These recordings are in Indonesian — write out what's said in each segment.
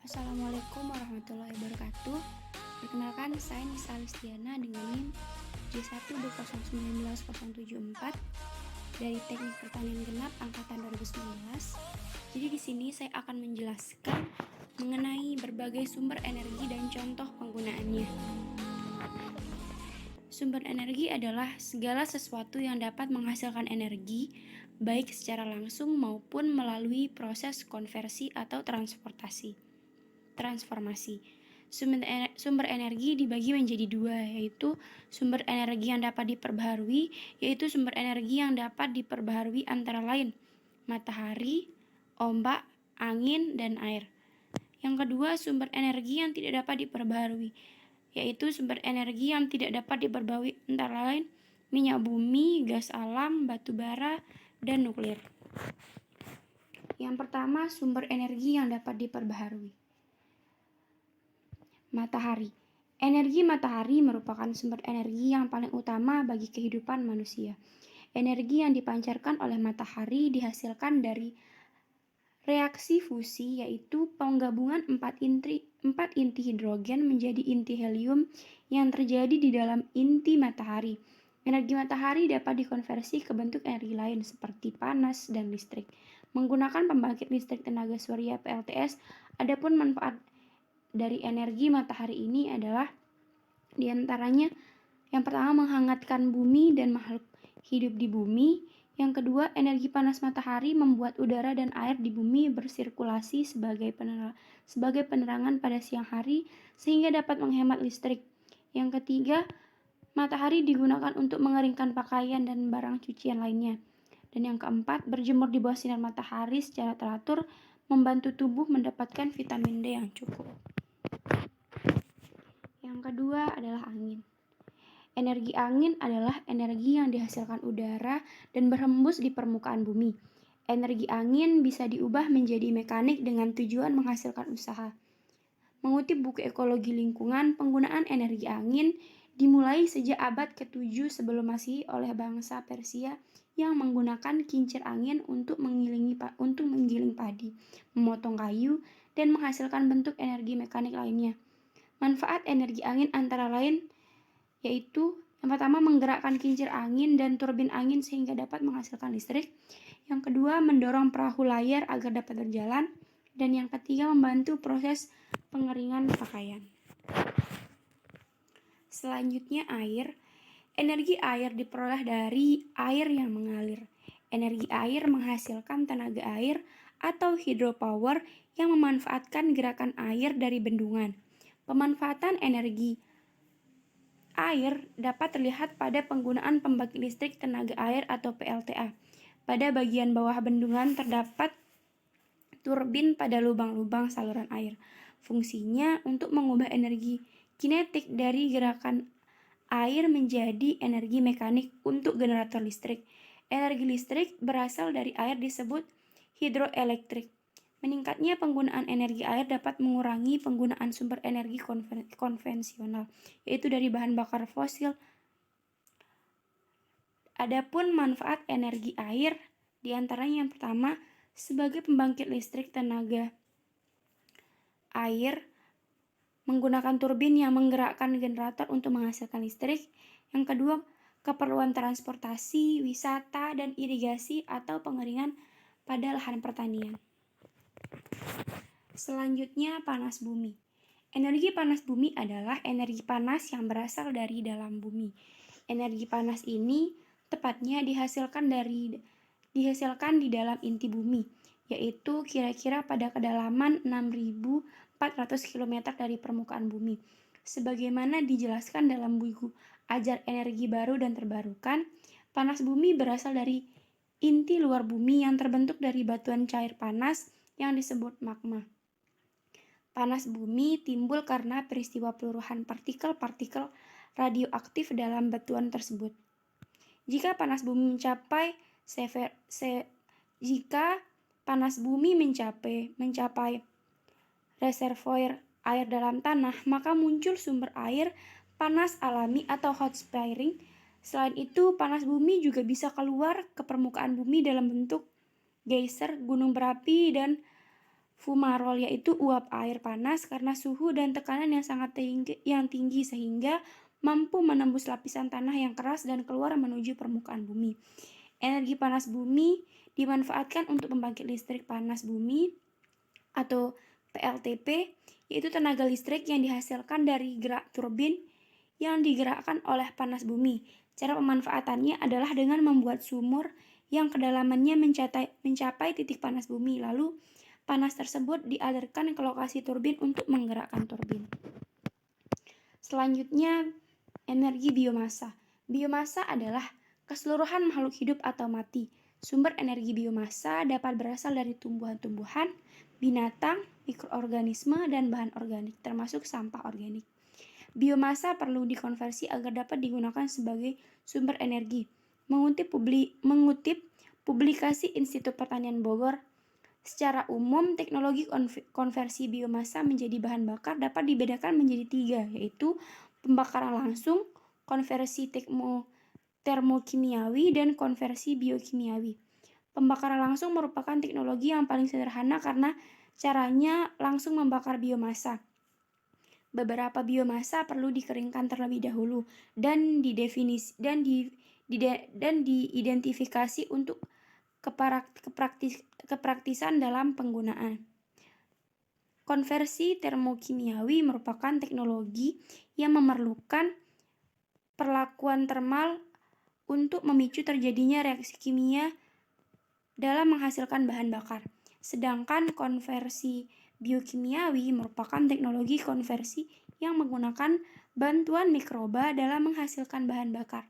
Assalamualaikum warahmatullahi wabarakatuh. Perkenalkan, saya Nisa Listiana dengan NIM J12019-074 dari Teknik Pertanian Genap Angkatan 2019. Jadi di sini saya akan menjelaskan mengenai berbagai sumber energi dan contoh penggunaannya. Sumber energi adalah segala sesuatu yang dapat menghasilkan energi, baik secara langsung maupun melalui proses konversi atau transformasi. Sumber energi dibagi menjadi dua, yaitu sumber energi yang dapat diperbaharui, yaitu sumber energi yang dapat diperbaharui antara lain matahari, ombak, angin, dan air. Yang kedua, sumber energi yang tidak dapat diperbaharui, yaitu sumber energi yang tidak dapat diperbaharui antara lain minyak bumi, gas alam, batu bara, dan nuklir. Yang pertama, sumber energi yang dapat diperbaharui. Matahari. Energi matahari merupakan sumber energi yang paling utama bagi kehidupan manusia. Energi yang dipancarkan oleh matahari dihasilkan dari reaksi fusi, yaitu penggabungan 4 inti hidrogen menjadi inti helium yang terjadi di dalam inti matahari. Energi matahari dapat dikonversi ke bentuk energi lain seperti panas dan listrik. Menggunakan pembangkit listrik tenaga surya PLTS, adapun manfaat dari energi matahari ini adalah diantaranya yang pertama menghangatkan bumi dan makhluk hidup di bumi. Yang kedua, energi panas matahari membuat udara dan air di bumi bersirkulasi sebagai penerangan pada siang hari sehingga dapat menghemat listrik. Yang ketiga, matahari digunakan untuk mengeringkan pakaian dan barang cucian lainnya. Dan yang keempat, berjemur di bawah sinar matahari secara teratur membantu tubuh mendapatkan vitamin D yang cukup. Yang kedua adalah angin. Energi angin adalah energi yang dihasilkan udara dan berhembus di permukaan bumi. Energi angin bisa diubah menjadi mekanik dengan tujuan menghasilkan usaha. Mengutip buku Ekologi Lingkungan, penggunaan energi angin dimulai sejak abad ke-7 sebelum Masehi oleh bangsa Persia yang menggunakan kincir angin untuk menggiling padi, memotong kayu, dan menghasilkan bentuk energi mekanik lainnya. Manfaat energi angin antara lain yaitu yang pertama menggerakkan kincir angin dan turbin angin sehingga dapat menghasilkan listrik. Yang kedua, mendorong perahu layar agar dapat berjalan. Dan yang ketiga, membantu proses pengeringan pakaian. Selanjutnya, air. Energi air diperoleh dari air yang mengalir. Energi air menghasilkan tenaga air atau hydropower yang memanfaatkan gerakan air dari bendungan. Pemanfaatan energi air dapat terlihat pada penggunaan pembangkit listrik tenaga air atau PLTA. Pada bagian bawah bendungan terdapat turbin pada lubang-lubang saluran air. Fungsinya untuk mengubah energi kinetik dari gerakan air menjadi energi mekanik untuk generator listrik. Energi listrik berasal dari air disebut hidroelektrik. Meningkatnya penggunaan energi air dapat mengurangi penggunaan sumber energi konvensional, yaitu dari bahan bakar fosil. Adapun manfaat energi air, diantaranya yang pertama, sebagai pembangkit listrik tenaga air, menggunakan turbin yang menggerakkan generator untuk menghasilkan listrik. Yang kedua, keperluan transportasi, wisata, dan irigasi atau pengeringan pada lahan pertanian. Selanjutnya, panas bumi. Energi panas bumi adalah energi panas yang berasal dari dalam bumi. Energi panas ini tepatnya dihasilkan di dalam inti bumi, yaitu kira-kira pada kedalaman 6.400 km dari permukaan bumi. Sebagaimana dijelaskan dalam buku Ajar Energi Baru dan Terbarukan, panas bumi berasal dari inti luar bumi yang terbentuk dari batuan cair panas yang disebut magma. Panas bumi timbul karena peristiwa peluruhan partikel-partikel radioaktif dalam batuan tersebut. Jika panas bumi mencapai reservoir air dalam tanah, maka muncul sumber air panas alami atau hot spring. Selain itu, panas bumi juga bisa keluar ke permukaan bumi dalam bentuk geyser, gunung berapi, dan fumarol yaitu uap air panas karena suhu dan tekanan yang sangat tinggi sehingga mampu menembus lapisan tanah yang keras dan keluar menuju permukaan bumi. Energi panas bumi dimanfaatkan untuk pembangkit listrik panas bumi atau PLTP, yaitu tenaga listrik yang dihasilkan dari gerak turbin yang digerakkan oleh panas bumi. Cara pemanfaatannya adalah dengan membuat sumur yang kedalamannya mencapai titik panas bumi, lalu panas tersebut dialirkan ke lokasi turbin untuk menggerakkan turbin. Selanjutnya, energi biomasa. Biomasa adalah keseluruhan makhluk hidup atau mati. Sumber energi biomasa dapat berasal dari tumbuhan-tumbuhan, binatang, mikroorganisme, dan bahan organik, termasuk sampah organik. Biomasa perlu dikonversi agar dapat digunakan sebagai sumber energi. Mengutip publikasi Institut Pertanian Bogor, secara umum, teknologi konversi biomasa menjadi bahan bakar dapat dibedakan menjadi 3, yaitu pembakaran langsung, konversi termokimiawi, dan konversi biokimiawi. Pembakaran langsung merupakan teknologi yang paling sederhana karena caranya langsung membakar biomasa. Beberapa biomasa perlu dikeringkan terlebih dahulu dan diidentifikasi untuk kepraktisan dalam penggunaan. Konversi termokimiawi merupakan teknologi yang memerlukan perlakuan termal untuk memicu terjadinya reaksi kimia dalam menghasilkan bahan bakar. Sedangkan konversi biokimiawi merupakan teknologi konversi yang menggunakan bantuan mikroba dalam menghasilkan bahan bakar.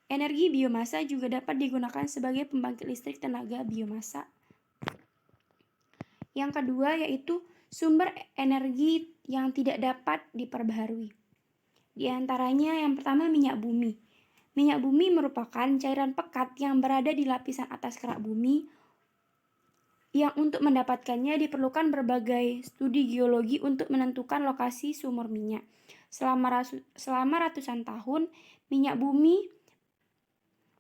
Energi biomasa juga dapat digunakan sebagai pembangkit listrik tenaga biomasa. Yang kedua yaitu sumber energi yang tidak dapat diperbaharui. Di antaranya yang pertama minyak bumi. Minyak bumi merupakan cairan pekat yang berada di lapisan atas kerak bumi yang untuk mendapatkannya diperlukan berbagai studi geologi untuk menentukan lokasi sumur minyak. Selama ratusan tahun, minyak bumi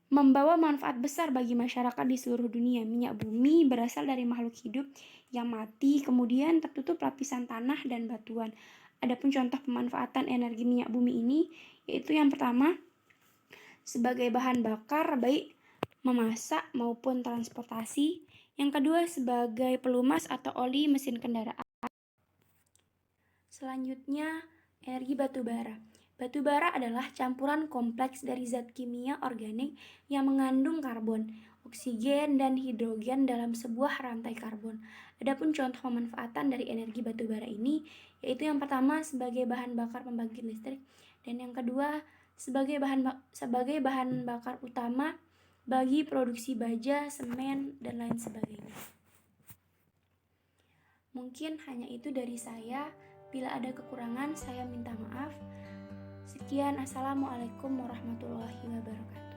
membawa manfaat besar bagi masyarakat di seluruh dunia. Minyak bumi berasal dari makhluk hidup yang mati, kemudian tertutup lapisan tanah dan batuan. Adapun contoh pemanfaatan energi minyak bumi ini, yaitu yang pertama, sebagai bahan bakar baik memasak maupun transportasi. Yang kedua, sebagai pelumas atau oli mesin kendaraan. Selanjutnya, energi batu bara. Batu bara adalah campuran kompleks dari zat kimia organik yang mengandung karbon, oksigen, dan hidrogen dalam sebuah rantai karbon. Adapun contoh pemanfaatan dari energi batu bara ini, yaitu yang pertama sebagai bahan bakar pembangkit listrik, dan yang kedua sebagai bahan bakar utama bagi produksi baja, semen, dan lain sebagainya. Mungkin hanya itu dari saya. Bila ada kekurangan, saya minta maaf. Sekian, assalamualaikum warahmatullahi wabarakatuh.